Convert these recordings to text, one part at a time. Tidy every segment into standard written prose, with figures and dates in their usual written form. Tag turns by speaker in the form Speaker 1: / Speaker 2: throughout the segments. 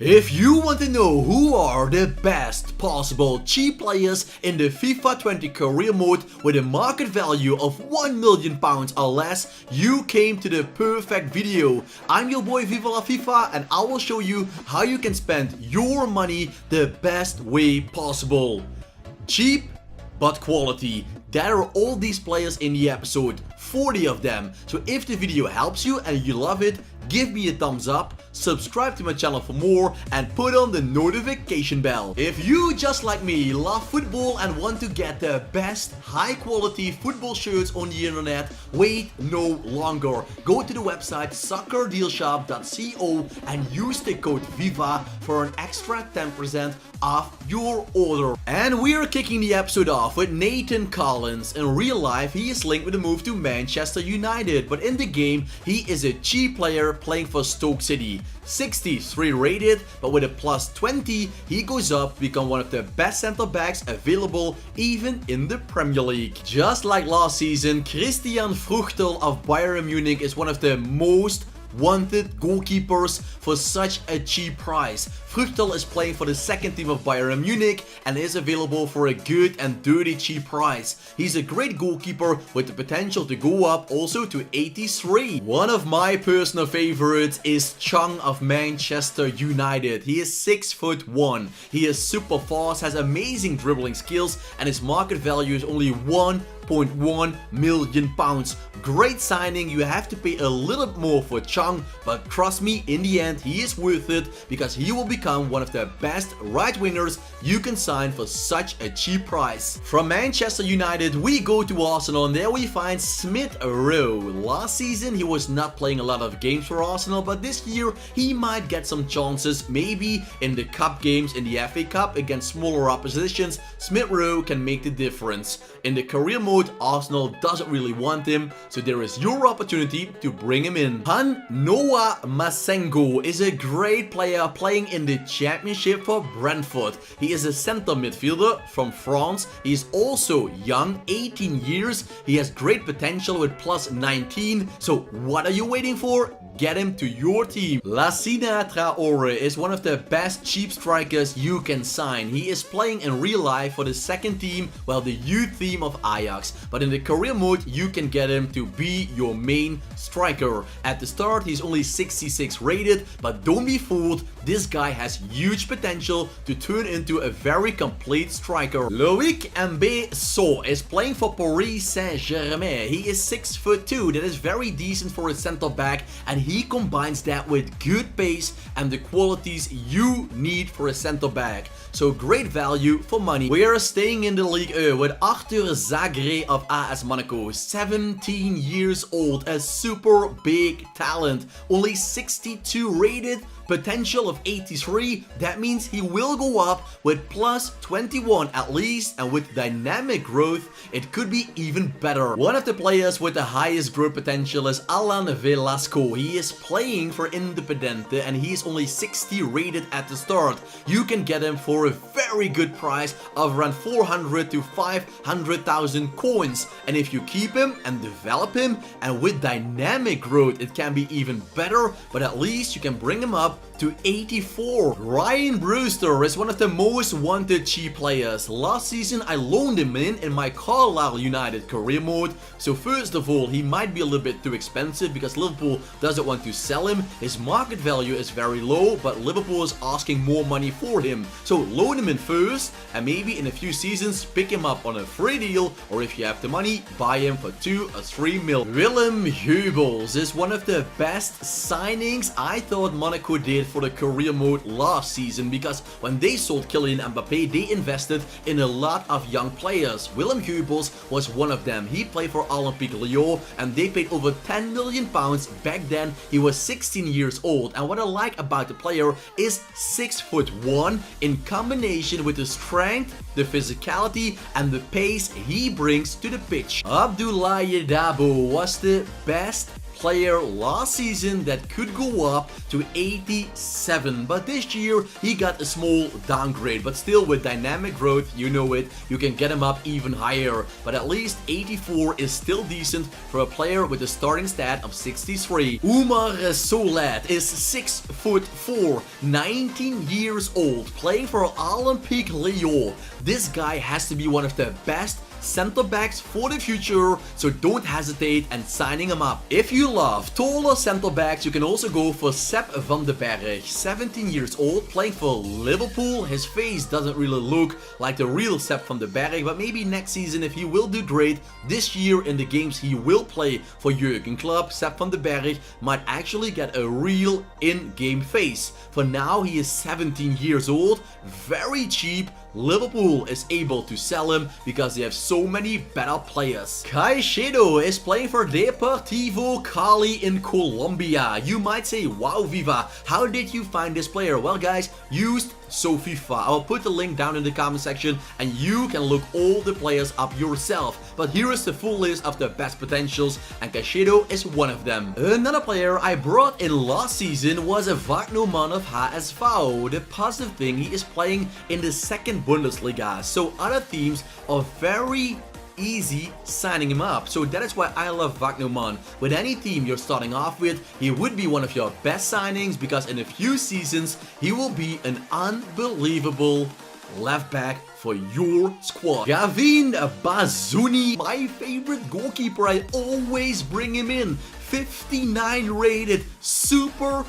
Speaker 1: If you want to know who are the best possible cheap players in the FIFA 20 career mode with a market value of £1 million or less, you came to the perfect video. I'm your boy Viva La FIFA and I will show you how you can spend your money the best way possible. Cheap but quality. There are all these players in the episode, 40 of them. So if the video helps you and you love it, give me a thumbs up, subscribe to my channel for more, and put on the notification bell. If you, just like me, love football and want to get the best high quality football shirts on the internet, wait no longer. Go to the website soccerdealshop.co and use the code VIVA for an extra 10% off your order. And we are kicking the episode off with Nathan Collins. In real life, he is linked with a move to Manchester United, but in the game, he is a cheap player playing for Stoke City. 63 rated, but with a plus 20, he goes up to become one of the best center backs available even in the Premier League. Just like last season, Christian Fruchtel of Bayern Munich is one of the most wanted goalkeepers for such a cheap price. Fruchtel is playing for the second team of Bayern Munich and is available for a good and dirty cheap price. He's a great goalkeeper with the potential to go up also to 83. One of my personal favorites is Chung of Manchester United. He is 6'1". He is super fast, has amazing dribbling skills, and his market value is only £1.1 million. Great signing. You have to pay a little bit more for Chung, but trust me, in the end he is worth it because he will become one of the best right wingers you can sign for such a cheap price. From Manchester United we go to Arsenal and there we find Smith Rowe. Last season he was not playing a lot of games for Arsenal, but this year he might get some chances, maybe in the cup games, in the FA Cup against smaller oppositions. Smith Rowe can make the difference. In the career mode, Arsenal doesn't really want him, so there is your opportunity to bring him in. Han Noah Masengo is a great player playing in the championship for Brentford. He is a center midfielder from France. He is also young, 18 years. He has great potential with plus 19. So what are you waiting for? Get him to your team. Lassina Traore is one of the best cheap strikers you can sign. He is playing in real life for the second team, well, the youth team of Ajax. But in the career mode, you can get him to be your main striker. At the start, he's only 66 rated, but don't be fooled. This guy has huge potential to turn into a very complete striker. Loic Mbeso is playing for Paris Saint-Germain. He is 6'2". That is very decent for a center back, and he combines that with good pace and the qualities you need for a center back. So great value for money. We are staying in the Ligue with Arthur Zagre of AS Monaco. 17 years old, a super big talent. Only 62 rated. Potential of 83, that means he will go up with plus 21 at least, and with dynamic growth it could be even better. One of the players with the highest growth potential is Alan Velasco. He is playing for Independiente and he is only 60 rated at the start. You can get him for a very good price of around 400 to 500,000 coins, and if you keep him and develop him and with dynamic growth it can be even better, but at least you can bring him up to 84. Ryan Brewster is one of the most wanted cheap players. Last season I loaned him in my Carlisle United career mode. So first of all, he might be a little bit too expensive because Liverpool doesn't want to sell him. His market value is very low, but Liverpool is asking more money for him. So loan him in first and maybe in a few seasons pick him up on a free deal, or if you have the money, buy him for 2 or 3 mil. Willem Heubels is one of the best signings I thought Monaco did for the career mode last season, because when they sold Kylian Mbappé they invested in a lot of young players. Willem Heubels was one of them. He played for Olympique Lyon and they paid over £10 million. Back then he was 16 years old, and what I like about the player is 6'1", in combination with the strength, the physicality and the pace he brings to the pitch. Abdoulaye Dabo was the best player last season that could go up to 87, but this year he got a small downgrade, but still with dynamic growth, you know it, you can get him up even higher, but at least 84 is still decent for a player with a starting stat of 63. Umar Solet is 6'4", 19 years old, playing for Olympique Lyon. This guy has to be one of the best center backs for the future, so don't hesitate and signing him up. If you love taller center backs, you can also go for Sepp van den Berg, 17 years old, playing for Liverpool. His face doesn't really look like the real Sepp van den Berg, but maybe next season if he will do great this year in the games he will play for Jurgen Klopp, Sepp van den Berg might actually get a real in-game face. For now he is 17 years old, very cheap. Liverpool is able to sell him because they have so many better players. Caicedo is playing for Deportivo Cali in Colombia. You might say, wow Viva, how did you find this player? Well guys, used So FIFA. I'll put the link down in the comment section and you can look all the players up yourself. But here is the full list of the best potentials and Caicedo is one of them. Another player I brought in last season was a Wagnerman of HSV. The positive thing, he is playing in the second Bundesliga, so other teams are very easy signing him up. So that is why I love Wagnerman. With any team you're starting off with, he would be one of your best signings because in a few seasons he will be an unbelievable left back for your squad. Gavin Bazuni, my favorite goalkeeper, I always bring him in. 59 rated, super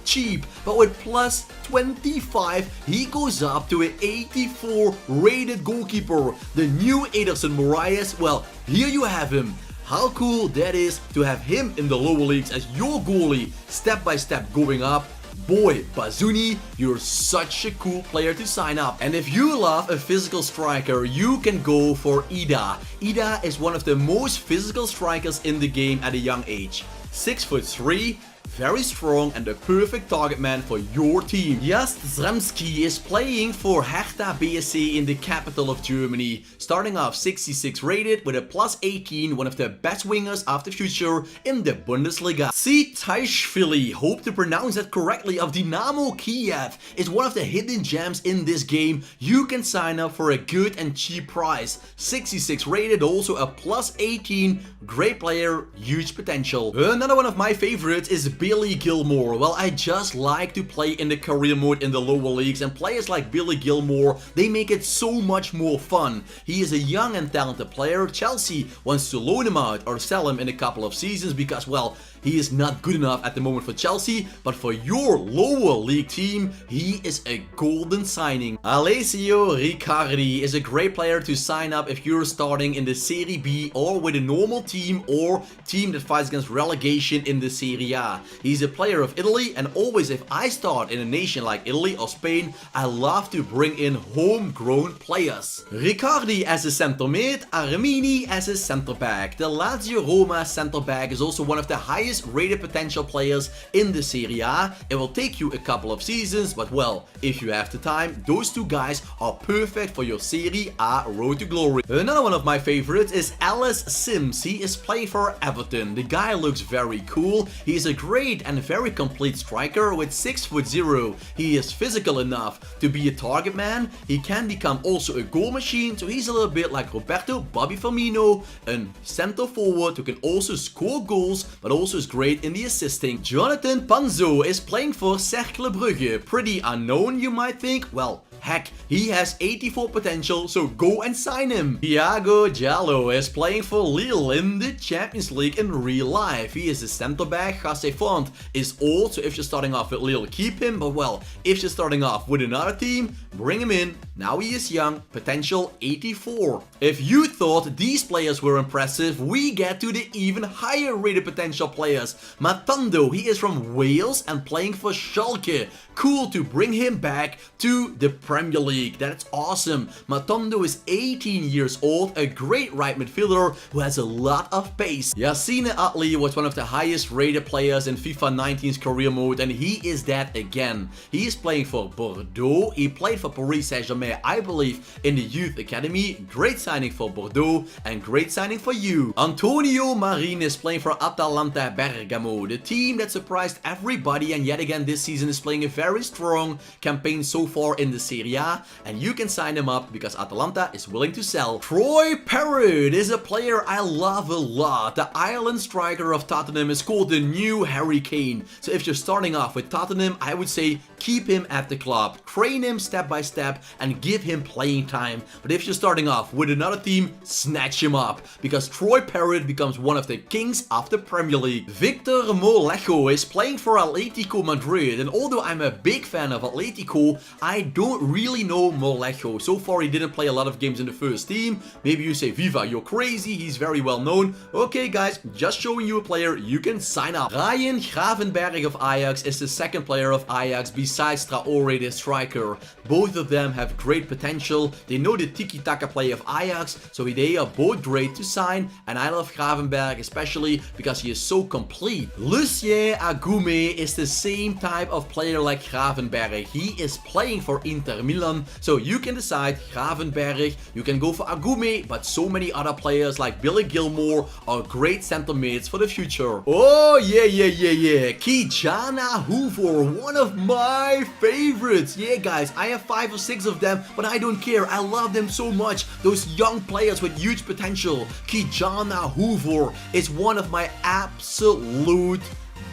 Speaker 1: cheap, but with plus 25 he goes up to an 84 rated goalkeeper. The new Ederson Moraes, well, here you have him. How cool that is to have him in the lower leagues as your goalie, step by step going up. Boy, Bazuni, you're such a cool player to sign up. And if you love a physical striker, you can go for Ida. Ida is one of the most physical strikers in the game at a young age. 6'3", very strong and the perfect target man for your team. Just Zremski is playing for Hertha BSC in the capital of Germany. Starting off 66 rated with a plus 18, one of the best wingers of the future in the Bundesliga. Sitaishvili, hope to pronounce that correctly, of Dynamo Kiev, is one of the hidden gems in this game. You can sign up for a good and cheap price. 66 rated, also a plus 18, great player, huge potential. Another one of my favorites is Billy Gilmore. Well, I just like to play in the career mode in the lower leagues, and players like Billy Gilmore, they make it so much more fun. He is a young and talented player. Chelsea wants to loan him out or sell him in a couple of seasons because, well, he is not good enough at the moment for Chelsea, but for your lower league team, he is a golden signing. Alessio Riccardi is a great player to sign up if you're starting in the Serie B or with a normal team or team that fights against relegation in the Serie A. He's a player of Italy, and always if I start in a nation like Italy or Spain, I love to bring in homegrown players. Riccardi as a center mid, Armini as a center back. The Lazio Roma center back is also one of the highest rated potential players in the Serie A. It will take you a couple of seasons, but well, if you have the time, those two guys are perfect for your Serie A road to glory. Another one of my favorites is Alice Sims. He is playing for Everton. The guy looks very cool. He is a great and very complete striker with 6'0". He is physical enough to be a target man. He can become also a goal machine, so he's a little bit like Roberto Bobby Firmino, a center forward who can also score goals, but also is great in the assisting. Jonathan Panzo is playing for Cercle Brugge. Pretty unknown, you might think. Well, heck, he has 84 potential, so go and sign him. Thiago Jallo is playing for Lille in the Champions League in real life. He is a center back. Jose Font is old, so if you're starting off with Lille, keep him. But well, if you're starting off with another team, bring him in. Now he is young, potential 84. If you thought these players were impressive, we get to the even higher rated potential players. Matando, he is from Wales and playing for Schalke. Cool to bring him back to the Premier League. That's awesome. Matondo is 18 years old, a great right midfielder who has a lot of pace. Yassine Atli was one of the highest rated players in FIFA 19's career mode, and he is that again. He is playing for Bordeaux. He played for Paris Saint-Germain, I believe, in the youth academy. Great signing for Bordeaux and great signing for you. Antonio Marin is playing for Atalanta Bergamo, the team that surprised everybody, and yet again this season is playing a very strong campaign so far in the Serie A, and you can sign him up because Atalanta is willing to sell. Troy Parrott is a player I love a lot. The Ireland striker of Tottenham is called the new Harry Kane. So if you're starting off with Tottenham, I would say keep him at the club, train him step by step and give him playing time. But if you're starting off with another team, snatch him up because Troy Parrott becomes one of the kings of the Premier League. Victor Molejo is playing for Atletico Madrid, and although I'm a big fan of Atletico, I don't really know Molejo. So far he didn't play a lot of games in the first team. Maybe you say, Viva, you're crazy, he's very well known. Okay guys, just showing you a player you can sign up. Ryan Gravenberg of Ajax is the second player of Ajax besides Traoré, the striker. Both of them have great potential. They know the tiki-taka play of Ajax, so they are both great to sign, and I love Gravenberg especially because he is so complete. Lucien Agume is the same type of player like Gravenberg. He is playing for Inter Milan, so you can decide Gravenberg, you can go for Agume, but so many other players like Billy Gilmore are great center mids for the future. Oh yeah, Kijana Hoover, one of my favorites. Yeah guys, I have 5 or 6 of them, but I don't care. I love them so much. Those young players with huge potential. Kijana Hoover is one of my absolute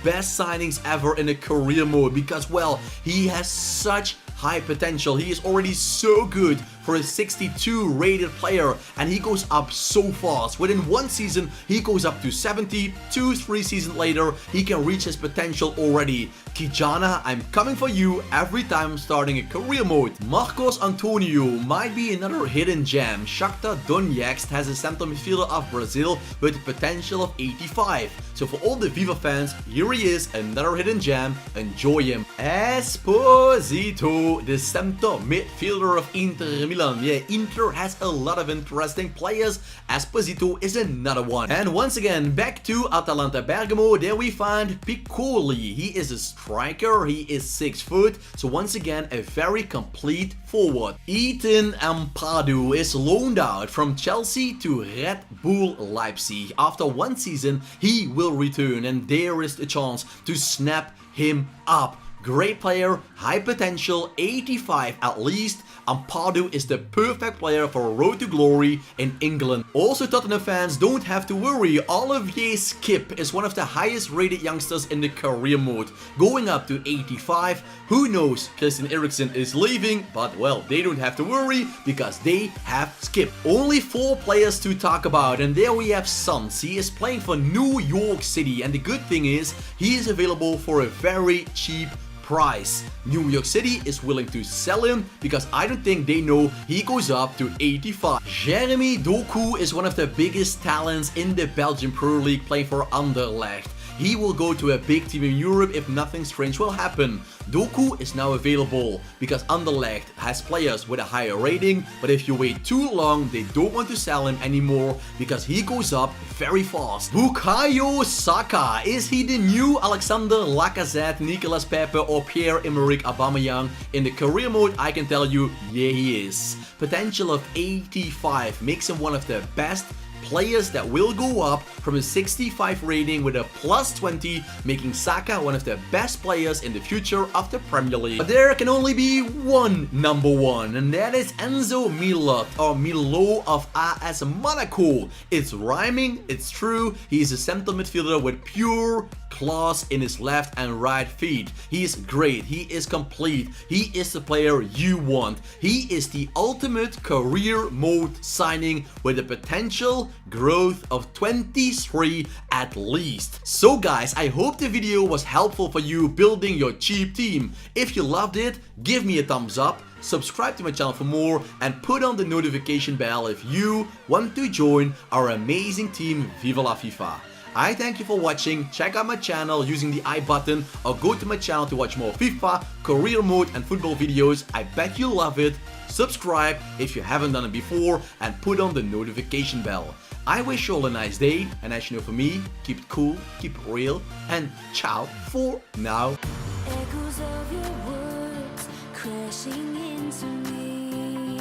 Speaker 1: best signings ever in a career mode because, well, he has such high potential. He is already so good for a 62 rated player, and he goes up so fast. Within 1 season he goes up to 70. 2-3 seasons later he can reach his potential already. Kijana, I'm coming for you every time I'm starting a career mode. Marcos Antonio might be another hidden gem. Shakhtar Donetsk has a center midfielder of Brazil with a potential of 85. So for all the FIFA fans, here he is, another hidden gem. Enjoy him. Esposito, the center midfielder of Inter Milan. Yeah, Inter has a lot of interesting players. Esposito is another one. And once again, back to Atalanta Bergamo. There we find Piccoli. He is a striker. He is 6 foot. So once again, a very complete forward. Ethan Ampadu is loaned out from Chelsea to Red Bull Leipzig. After 1 season, he will return, and there is the chance to snap him up. Great player, high potential, 85 at least. Ampadu is the perfect player for a road to glory in England. Also, Tottenham fans don't have to worry. Olivier Skip is one of the highest rated youngsters in the career mode, going up to 85. Who knows, Christian Eriksen is leaving, but well, they don't have to worry because they have Skip. Only 4 players to talk about, and there we have Sons. He is playing for New York City, and the good thing is he is available for a very cheap price. New York City is willing to sell him because I don't think they know he goes up to 85. Jeremy Doku is one of the biggest talents in the Belgian Pro League, playing for Anderlecht. He will go to a big team in Europe if nothing strange will happen. Doku is now available because Anderlecht has players with a higher rating, but if you wait too long, they don't want to sell him anymore because he goes up very fast. Bukayo Saka, is he the new Alexander Lacazette, Nicolas Pepe or Pierre-Emerick Aubameyang? In the career mode, I can tell you, yeah, he is. Potential of 85 makes him one of the best players that will go up from a 65 rating with a plus 20, making Saka one of the best players in the future of the Premier League. But there can only be one number 1, and that is Enzo Milot, or Milo of AS Monaco. It's rhyming, it's true. He's a center midfielder with pure class in his left and right feet. He is great, he is complete, he is the player you want. He is the ultimate career mode signing with a potential growth of 23 at least. So guys, I hope the video was helpful for you building your cheap team. If you loved it, give me a thumbs up, subscribe to my channel for more, and put on the notification bell if you want to join our amazing team Viva la FIFA. I thank you for watching. Check out my channel using the I button or go to my channel to watch more FIFA, career mode and football videos. I bet you'll love it. Subscribe if you haven't done it before and put on the notification bell. I wish you all a nice day, and as you know, for me, keep it cool, keep it real, and ciao for now.
Speaker 2: Echoes of your words crashing into me,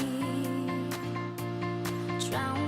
Speaker 2: drown